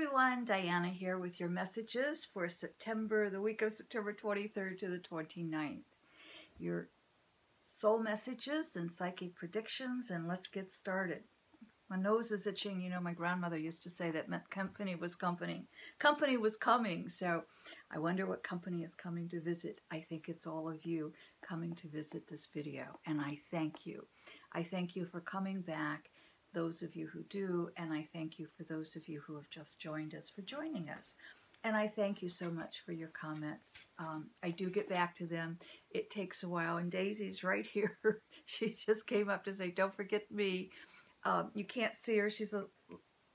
everyone, Diana here with your messages for September, the week of September 23rd to the 29th. Your soul messages and psychic predictions, and let's get started. My nose is itching. You know, my grandmother used to say that meant company was coming. Company was coming. So I wonder what company is coming to visit. I think it's all of you coming to visit this video, and I thank you. I thank you for coming back, those of you who do, and I thank you for those of you who have just joined us for joining us. And I thank you so much for your comments. I do get back to them. It takes a while, and Daisy's right here. She just came up to say, don't forget me. You can't see her. She's a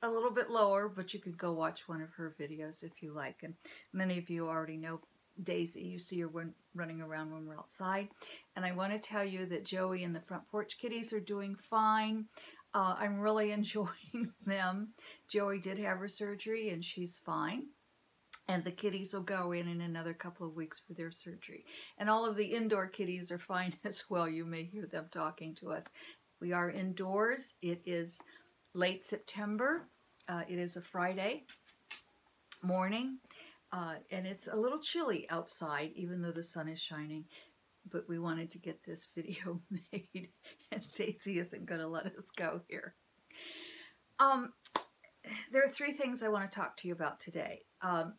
little bit lower, but you could go watch one of her videos if you like. And many of you already know Daisy. You see her running around when we're outside. And I want to tell you that Joey and the front porch kitties are doing fine. I'm really enjoying them. Joey did have her surgery and she's fine. And the kitties will go in another couple of weeks for their surgery. And all of the indoor kitties are fine as well. You may hear them talking to us. We are indoors. It is late September. It is a Friday morning. And it's a little chilly outside, even though the sun is shining. But we wanted to get this video made, and Daisy isn't going to let us go here. There are three things I want to talk to you about today. The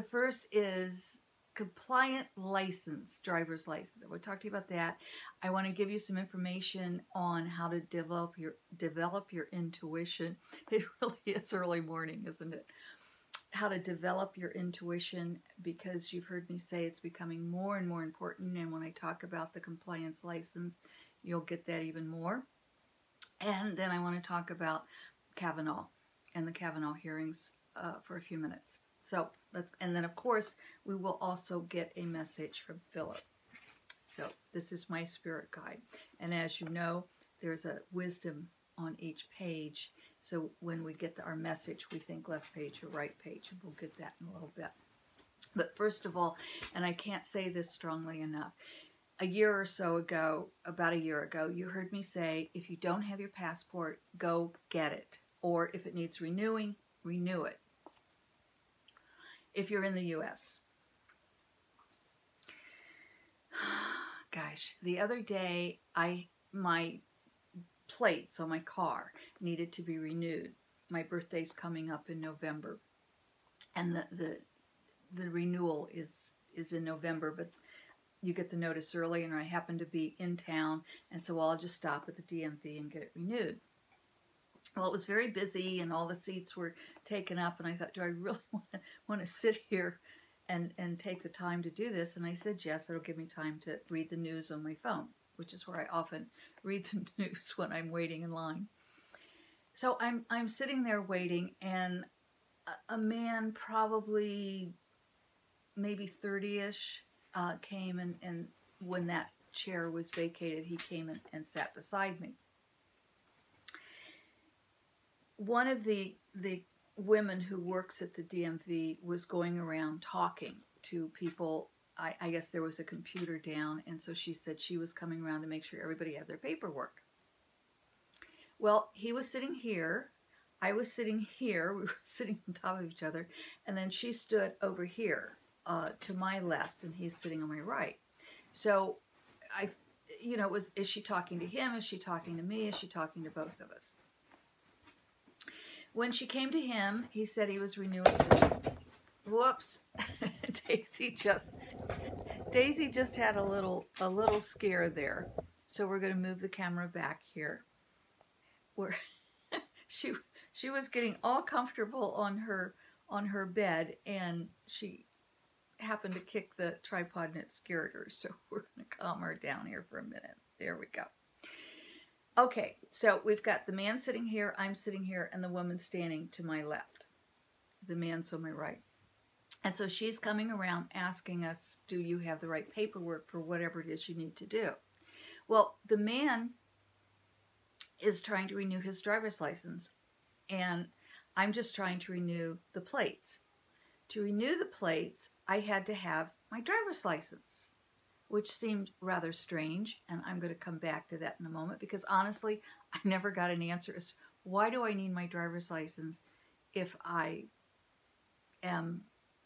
first is compliant license, driver's license. I want to talk to you about that. I want to give you some information on how to develop your intuition. It really is early morning, isn't it? How to develop your intuition, because you've heard me say it's becoming more and more important, and when I talk about the compliance license, you'll get that even more. And then I want to talk about Cavanaugh and the Cavanaugh hearings for a few minutes. So and then of course we will also get a message from Philip. So this is my spirit guide, and as you know, there's a wisdom on each page. So when we get our message, we think left page or right page, and we'll get that in a little bit. But first of all, and I can't say this strongly enough, a year or so ago, about a year ago, you heard me say, if you don't have your passport, go get it. Or if it needs renewing, renew it. If you're in the U.S. Gosh, the other day, my plates on my car needed to be renewed. My birthday's coming up in November, and the renewal is in November, but you get the notice early, and I happen to be in town, and so I'll just stop at the DMV and get it renewed. Well, it was very busy, and all the seats were taken up, and I thought, do I really want to sit here and take the time to do this? And I said yes, it'll give me time to read the news on my phone, which is where I often read the news when I'm waiting in line. So I'm sitting there waiting, and a man, probably maybe 30-ish, came, and when that chair was vacated, he came and sat beside me. One of the women who works at the DMV was going around talking to people. I guess there was a computer down, and so she said she was coming around to make sure everybody had their paperwork. Well, he was sitting here, I was sitting here, we were sitting on top of each other, and then she stood over here to my left, and he's sitting on my right. So, is she talking to him? Is she talking to me? Is she talking to both of us? When she came to him, he said he was renewing his... Whoops. Daisy just had a little scare there. So we're going to move the camera back here. Where she was getting all comfortable on her bed, and she happened to kick the tripod and it scared her. So we're going to calm her down here for a minute. There we go. Okay, so we've got the man sitting here, I'm sitting here, and the woman standing to my left. The man's on my right. And so she's coming around asking us, do you have the right paperwork for whatever it is you need to do? Well, the man is trying to renew his driver's license, and I'm just trying to renew the plates. To renew the plates, I had to have my driver's license, which seemed rather strange, and I'm going to come back to that in a moment, because honestly, I never got an answer as why do I need my driver's license if I am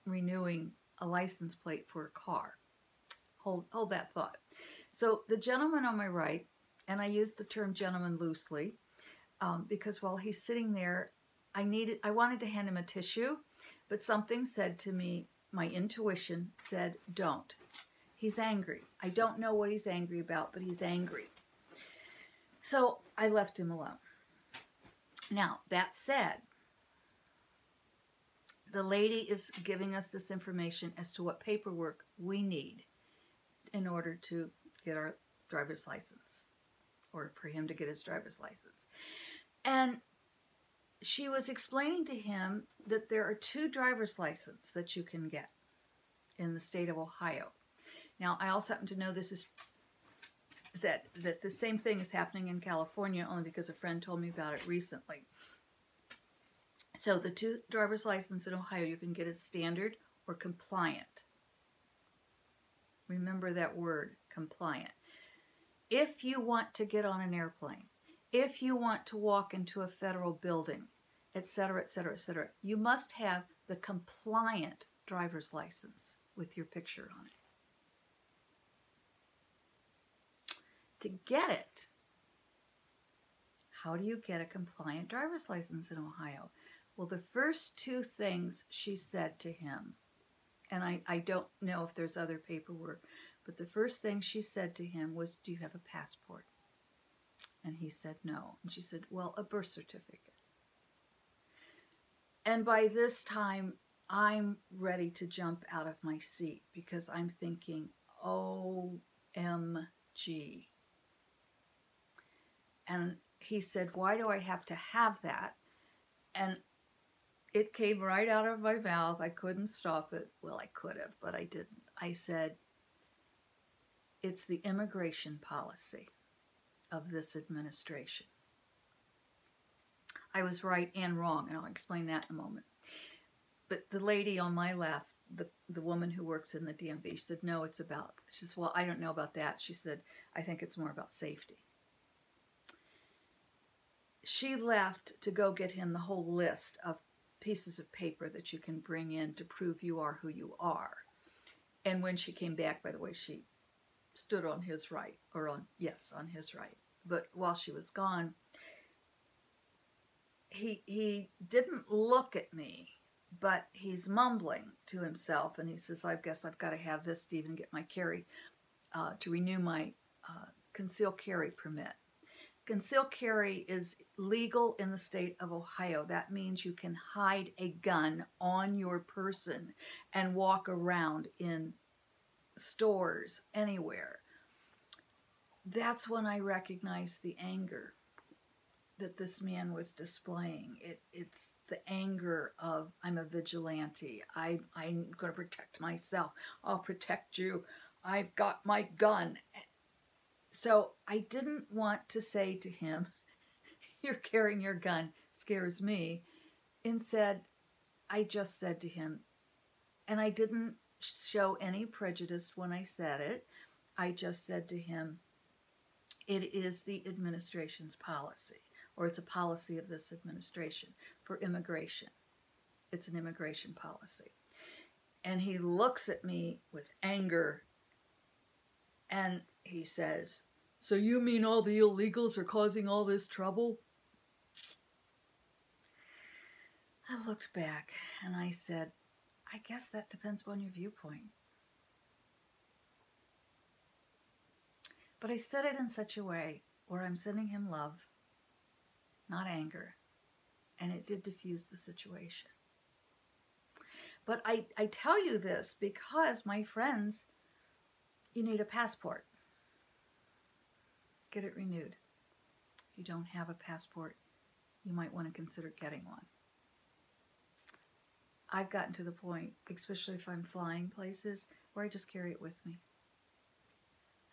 renewing a license plate for a car. Hold that thought. So the gentleman on my right, and I use the term gentleman loosely, because while he's sitting there, I wanted to hand him a tissue, but something said to me, my intuition said, don't. He's angry. I don't know what he's angry about, but he's angry. So I left him alone. Now, that said, the lady is giving us this information as to what paperwork we need in order to get our driver's license, or for him to get his driver's license. And she was explaining to him that there are 2 driver's licenses that you can get in the state of Ohio. Now, I also happen to know this is that the same thing is happening in California, only because a friend told me about it recently. So the 2 driver's licenses in Ohio you can get as standard or compliant. Remember that word, compliant. If you want to get on an airplane, if you want to walk into a federal building, etc., etc., etc., you must have the compliant driver's license with your picture on it. To get it, how do you get a compliant driver's license in Ohio? Well, the first 2 things she said to him, and I don't know if there's other paperwork, but the first thing she said to him was, do you have a passport? And he said no. And she said, well, a birth certificate. And by this time, I'm ready to jump out of my seat because I'm thinking, OMG. And he said, why do I have to have that? And it came right out of my mouth. I couldn't stop it. Well, I could have, but I didn't. I said, it's the immigration policy of this administration. I was right and wrong, and I'll explain that in a moment. But the lady on my left, the woman who works in the DMV, she said, no, it's about, she said, well, I don't know about that. She said, I think it's more about safety. She left to go get him the whole list of pieces of paper that you can bring in to prove you are who you are. And when she came back, by the way, she stood on his right, or on his right. But while she was gone, he didn't look at me, but he's mumbling to himself, and he says, I guess I've got to have this to even get my carry, to renew my concealed carry permit. Concealed carry is legal in the state of Ohio. That means you can hide a gun on your person and walk around in stores, anywhere. That's when I recognized the anger that this man was displaying. It's the anger of, I'm a vigilante. I'm going to protect myself. I'll protect you. I've got my gun. So I didn't want to say to him, you're carrying your gun, scares me. Instead, I just said to him, and I didn't show any prejudice when I said it. I just said to him, it is the administration's policy, or it's a policy of this administration for immigration. It's an immigration policy. And he looks at me with anger, and he says, so you mean all the illegals are causing all this trouble? I looked back and I said, I guess that depends on your viewpoint. But I said it in such a way where I'm sending him love, not anger, and it did diffuse the situation. But I tell you this because, my friends, you need a passport. Get it renewed. If you don't have a passport, you might want to consider getting one. I've gotten to the point, especially if I'm flying places, where I just carry it with me.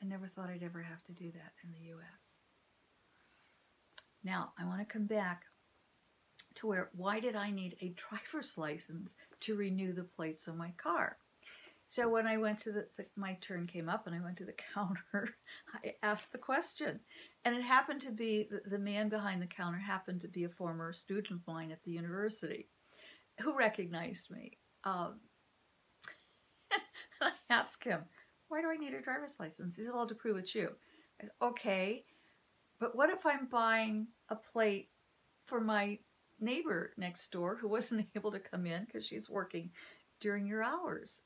I never thought I'd ever have to do that in the U.S. Now, I want to come back to why did I need a driver's license to renew the plates on my car? So when I went to my turn came up and I went to the counter, I asked the question. And it happened to be, the man behind the counter happened to be a former student of mine at the university. who recognized me. I asked him, why do I need a driver's license? He said, well, to prove it's you. I said, okay, but what if I'm buying a plate for my neighbor next door who wasn't able to come in because she's working during your hours?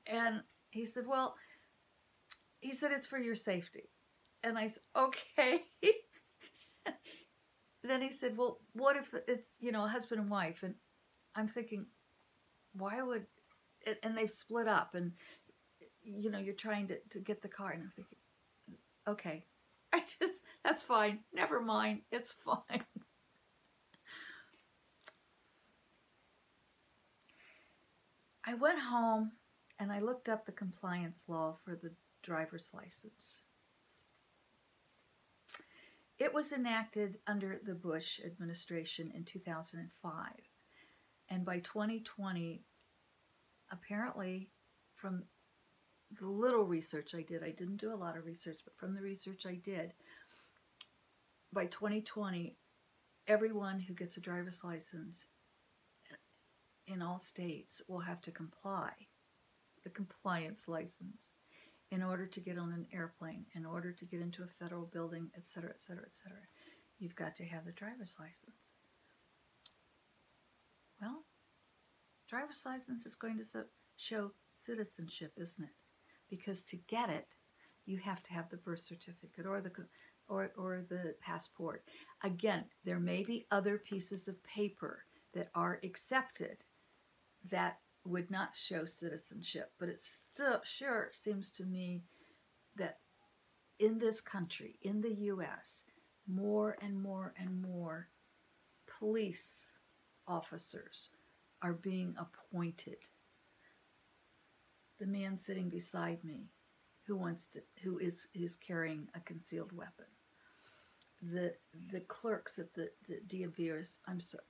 And he said, well, he said, it's for your safety. And I said, okay. Then he said, well, what if it's, a husband and wife? And I'm thinking, why would, and they've split up and, you're trying to get the car. And I'm thinking, okay, that's fine. Never mind. It's fine. I went home and I looked up the compliance law for the driver's license. It was enacted under the Bush administration in 2005. And by 2020, apparently, from the little research I didn't do a lot of research, but from the research I did, by 2020, everyone who gets a driver's license in all states will have to comply, the compliance license, in order to get on an airplane, in order to get into a federal building, etc., etc., etc. You've got to have the driver's license. Well, driver's license is going to show citizenship, isn't it? Because to get it, you have to have the birth certificate or the passport. Again, there may be other pieces of paper that are accepted that would not show citizenship, but it still sure seems to me that in this country, in the U.S., more and more and more police officers are being appointed. The man sitting beside me who is carrying a concealed weapon. The clerks at the DMV,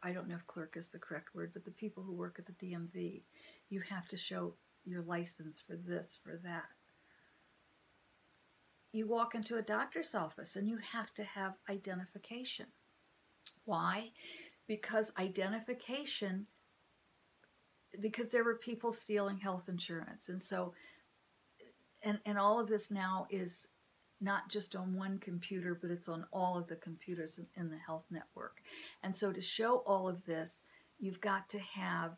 I don't know if clerk is the correct word, but the people who work at the DMV, you have to show your license for this, for that. You walk into a doctor's office and you have to have identification. Why? Because there were people stealing health insurance. And so, and all of this now is not just on one computer, but it's on all of the computers in the health network. And so to show all of this, you've got to have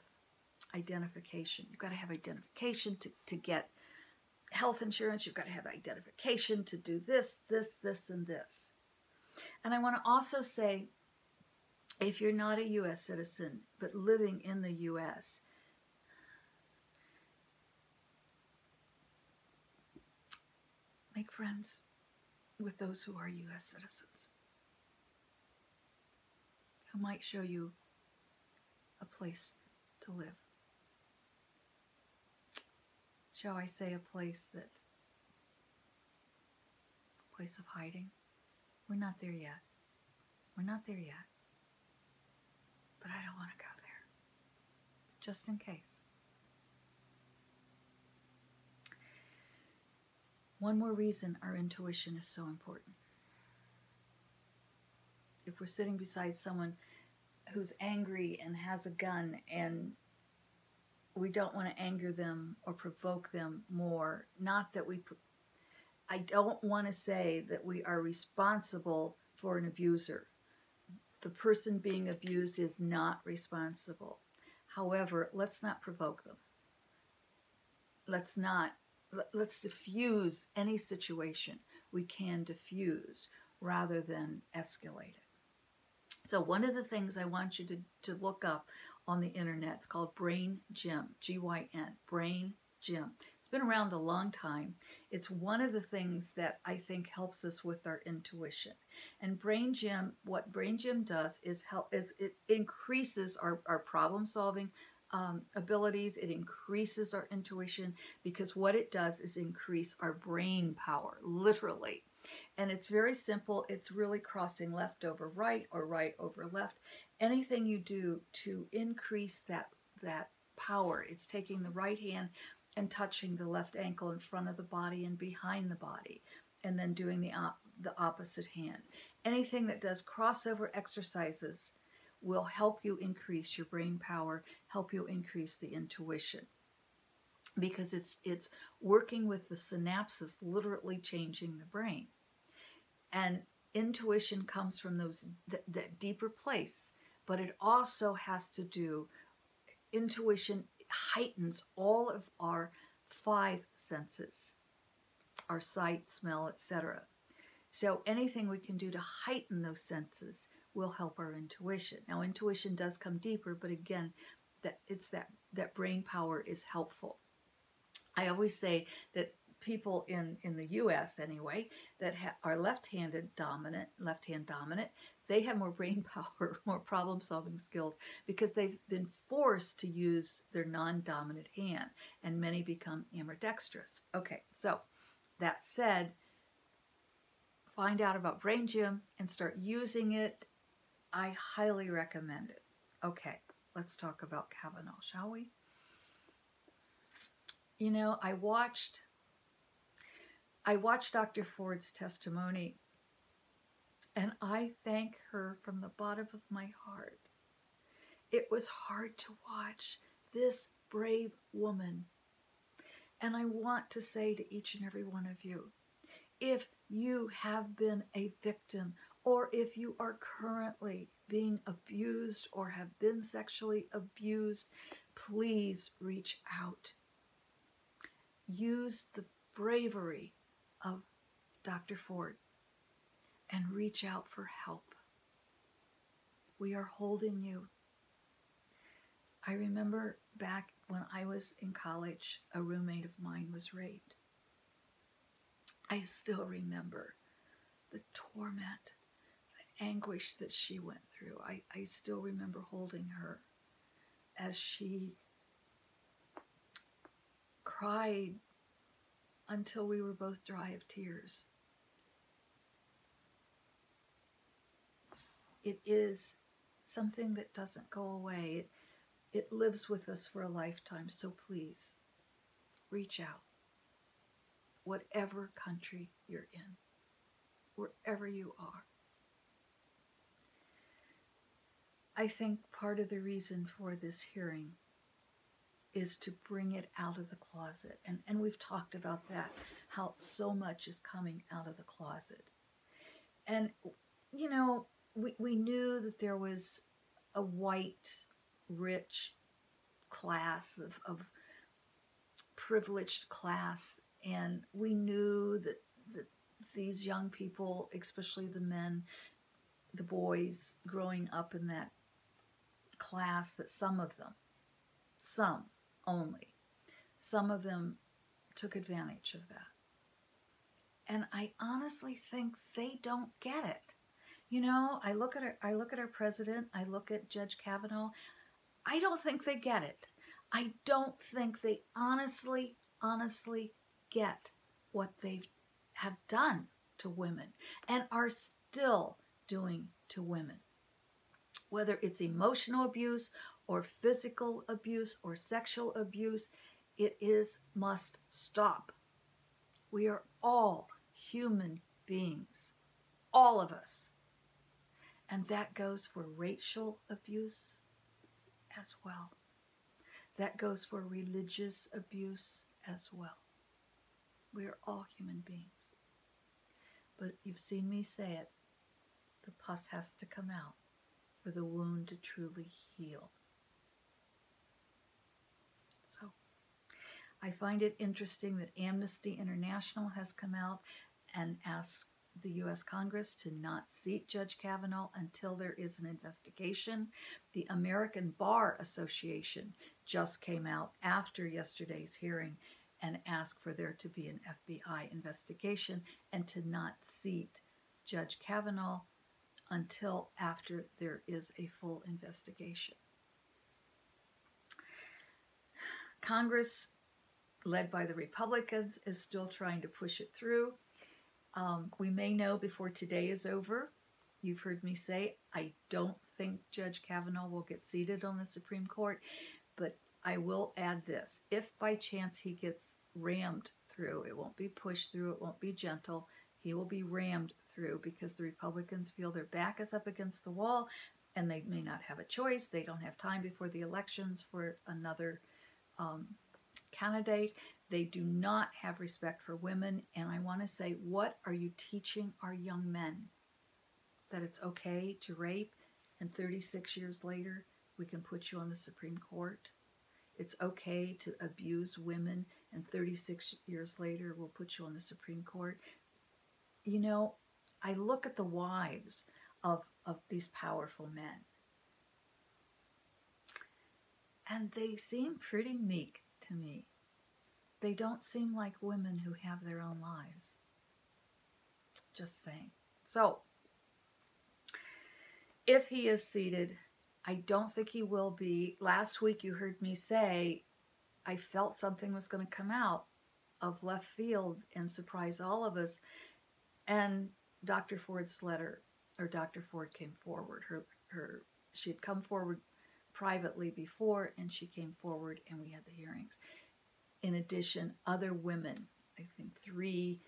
identification. You've got to have identification to get health insurance. You've got to have identification to do this, and this. And I want to also say, if you're not a U.S. citizen, but living in the U.S., make friends with those who are U.S. citizens, who might show you a place to live. Shall I say a place of hiding? We're not there yet. We're not there yet. But I don't want to go there, just in case. One more reason our intuition is so important. If we're sitting beside someone who's angry and has a gun and we don't want to anger them or provoke them more, I don't want to say that we are responsible for an abuser. The person being abused is not responsible. However, let's not provoke them. Let's diffuse any situation we can diffuse rather than escalate it. So one of the things I want you to look up on the internet, it's called Brain Gym, G-Y-N, Brain Gym. It's been around a long time. It's one of the things that I think helps us with our intuition. And Brain Gym, what Brain Gym does is it increases our problem solving abilities. It increases our intuition, because what it does is increase our brain power, literally. And it's very simple. It's really crossing left over right or right over left. Anything you do to increase that power, it's taking the right hand and touching the left ankle in front of the body and behind the body, and then doing the opposite hand. Anything that does crossover exercises will help you increase your brain power, help you increase the intuition, because it's working with the synapses, literally changing the brain. And intuition comes from that deeper place, but it also has to do, intuition heightens all of our five senses, our sight, smell, etc. So anything we can do to heighten those senses will help our intuition. Now, intuition does come deeper, but again, that brain power is helpful. I always say that people in the U.S. anyway that are left-hand dominant, they have more brain power, more problem-solving skills, because they've been forced to use their non-dominant hand, and many become ambidextrous. Okay, so that said, find out about Brain Gym and start using it. I highly recommend it. Okay, let's talk about Cavanaugh, shall we? You know, I watched Dr. Ford's testimony, and I thank her from the bottom of my heart. It was hard to watch this brave woman. And I want to say to each and every one of you, if you have been a victim, or if you are currently being abused or have been sexually abused, please reach out. Use the bravery of Dr. Ford and reach out for help. We are holding you. I remember back when I was in college, a roommate of mine was raped. I still remember the torment, the anguish that she went through. I still remember holding her as she cried until we were both dry of tears. It is something that doesn't go away. It lives with us for a lifetime. So please, reach out. Whatever country you're in, wherever you are. I think part of the reason for this hearing is to bring it out of the closet. And we've talked about that, how so much is coming out of the closet. And, you know, we knew that there was a white, rich class of privileged class, and we knew that these young people, especially the men, the boys growing up in that class, that some of them took advantage of that. And I honestly think they don't get it. You know, I look at our president, I look at Judge Cavanaugh, I don't think they get it. I don't think they honestly get what they have done to women and are still doing to women. Whether it's emotional abuse or physical abuse or sexual abuse, must stop. We are all human beings, all of us. And that goes for racial abuse as well. That goes for religious abuse as well. We are all human beings. But you've seen me say it, the pus has to come out for the wound to truly heal. So, I find it interesting that Amnesty International has come out and asked the U.S. Congress to not seat Judge Cavanaugh until there is an investigation. The American Bar Association just came out after yesterday's hearing and asked for there to be an FBI investigation and to not seat Judge Cavanaugh until after there is a full investigation. Congress, led by the Republicans, is still trying to push it through. We may know before today is over. You've heard me say I don't think Judge Cavanaugh will get seated on the Supreme Court, but I will add this. If by chance he gets rammed through, it won't be pushed through, it won't be gentle, he will be rammed through because the Republicans feel their back is up against the wall and they may not have a choice. They don't have time before the elections for another candidate. They do not have respect for women. And I want to say, what are you teaching our young men? That it's okay to rape, and 36 years later, we can put you on the Supreme Court? It's okay to abuse women, and 36 years later, we'll put you on the Supreme Court? You know, I look at the wives of these powerful men, and they seem pretty meek to me. They don't seem like women who have their own lives. Just saying. So, if he is seated, I don't think he will be. Last week you heard me say I felt something was going to come out of left field and surprise all of us. And Dr. Ford's letter, or Dr. Ford came forward. She had come forward privately before, and she came forward and we had the hearings. In addition, other women, I think 3,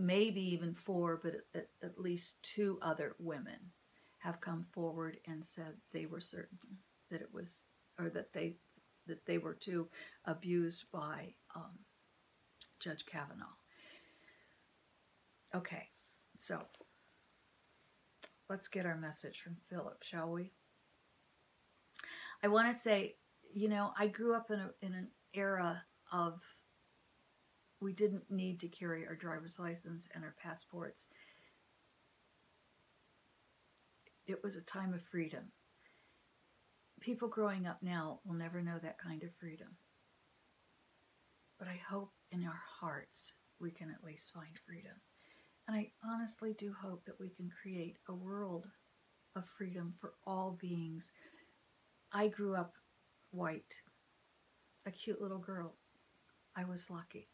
maybe even 4, but at least 2 other women have come forward and said they were certain that it was, or that they were too abused by Judge Cavanaugh. Okay, so let's get our message from Philip, shall we? I want to say, you know, I grew up in an era of we didn't need to carry our driver's license and our passports. It was a time of freedom. People growing up now will never know that kind of freedom. But I hope in our hearts we can at least find freedom. And I honestly do hope that we can create a world of freedom for all beings. I grew up white, a cute little girl. I was lucky.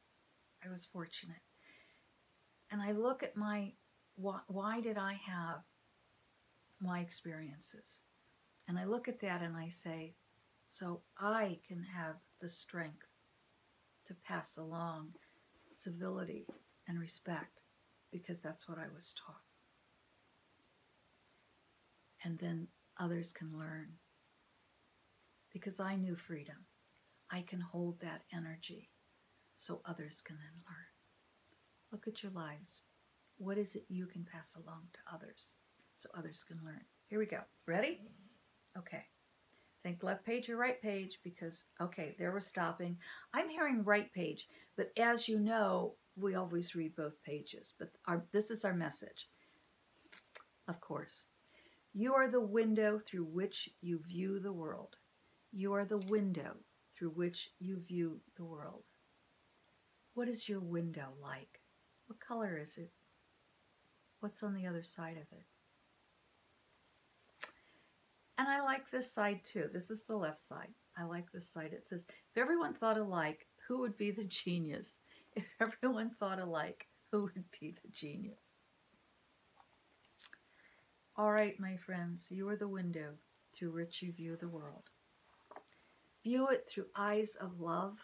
I was fortunate. And I look at why did I have my experiences? And I look at that and I say, so I can have the strength to pass along civility and respect, because that's what I was taught. And then others can learn, because I knew freedom. I can hold that energy so others can then learn. Look at your lives. What is it you can pass along to others so others can learn? Here we go. Ready? Okay. Think left page or right page, because, okay, there we're stopping. I'm hearing right page, but as you know, we always read both pages. But this is our message, of course. You are the window through which you view the world. You are the window through which you view the world. What is your window like? What color is it? What's on the other side of it? And I like this side too. This is the left side. I like this side. It says, if everyone thought alike, who would be the genius? If everyone thought alike, who would be the genius? All right, my friends, you are the window through which you view the world. View it through eyes of love,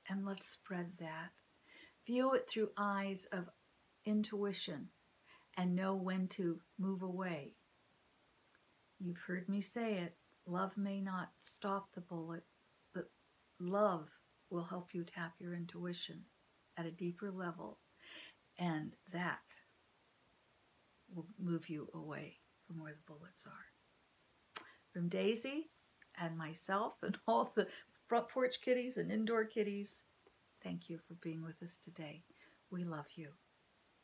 and let's spread that. View it through eyes of intuition, and know when to move away. You've heard me say it, love may not stop the bullet, but love will help you tap your intuition at a deeper level, and that will move you away from where the bullets are. From Daisy and myself and all the front porch kitties and indoor kitties, thank you for being with us today. We love you.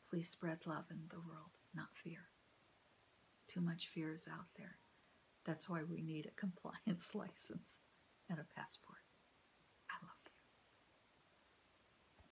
Please spread love in the world, not fear. Too much fear is out there. That's why we need a compliance license and a passport.